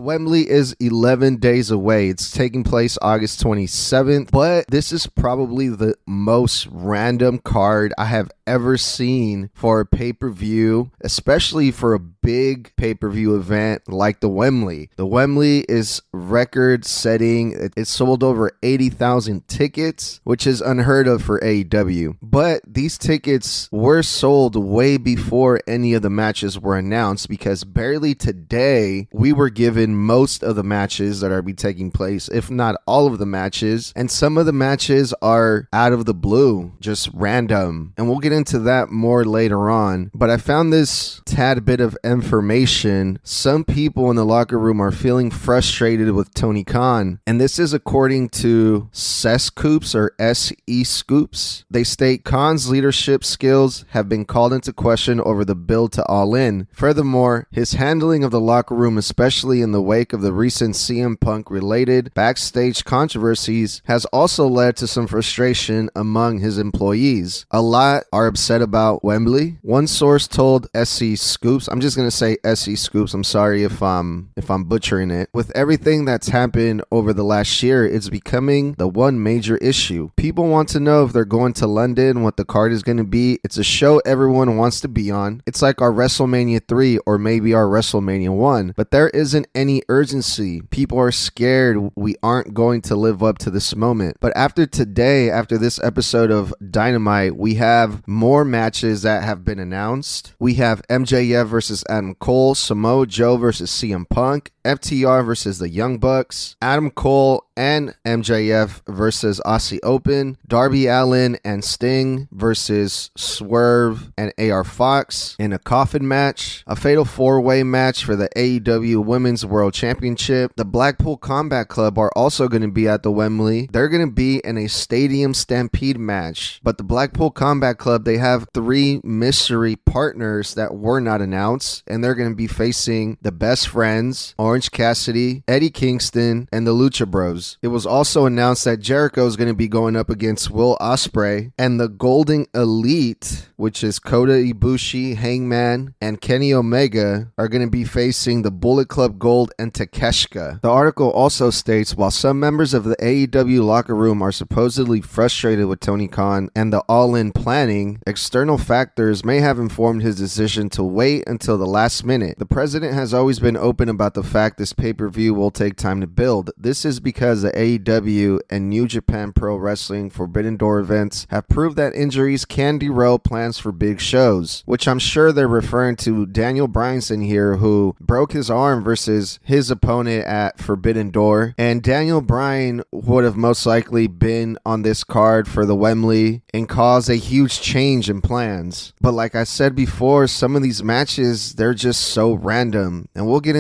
Wembley is 11 days away. It's taking place August 27th, but this is probably the most random card I have ever seen for a pay-per-view, especially for a big pay-per-view event like the Wembley. The Wembley is record-setting. It sold over 80,000 tickets, which is unheard of for AEW. But these tickets were sold way before any of the matches were announced, because barely today we were given most of the matches that are be taking place, if not all of the matches, and some of the matches are out of the blue, just random, and we'll get into that more later on. But I found this tad bit of information. Some people in the locker room are feeling frustrated with Tony Khan, and this is according to Scoops or SE Scoops. They state Khan's leadership skills have been called into question over the build to All In. Furthermore, his handling of the locker room, especially in the wake of the recent CM Punk related backstage controversies, has also led to some frustration among his employees. A lot are upset about Wembley. One source told SE Scoops, I'm just going to say SE Scoops, I'm sorry if I'm butchering it. With everything that's happened over the last year, it's becoming the one major issue. People want to know if they're going to London, what the card is going to be. It's a show everyone wants to be on. It's like our WrestleMania 3 or maybe our WrestleMania 1, but there isn't any urgency. People are scared we aren't going to live up to this moment. But after today, after this episode of Dynamite, we have more matches that have been announced. We have MJF versus Adam Cole, Samoa Joe versus CM Punk, FTR versus the Young Bucks, Adam Cole and MJF versus Aussie Open, Darby Allin and Sting versus Swerve and AR Fox in a coffin match, a fatal four-way match for the AEW Women's World Championship. The Blackpool Combat Club are also going to be at the Wembley. They're going to be in a Stadium Stampede match, but the Blackpool Combat Club, they have 3 mystery partners that were not announced, and they're going to be facing the Best Friends, Orange Cassidy, Eddie Kingston, and the Lucha Bros. It was also announced that Jericho is going to be going up against Will Ospreay, and the Golden Elite, which is Kota Ibushi, Hangman, and Kenny Omega, are going to be facing the Bullet Club Gold and Takeshita. The article also states, while some members of the AEW locker room are supposedly frustrated with Tony Khan and the All-In planning, external factors may have informed his decision to wait until the last minute. The president has always been open about the fact this pay-per-view will take time to build. This is because the AEW and New Japan Pro Wrestling Forbidden Door events have proved that injuries can derail plans for big shows, which I'm sure they're referring to Daniel Bryanson here, who broke his arm versus his opponent at Forbidden Door, and Daniel Bryan would have most likely been on this card for the Wembley and caused a huge change in plans. But like I said before, some of these matches, they're just so random, and we'll get into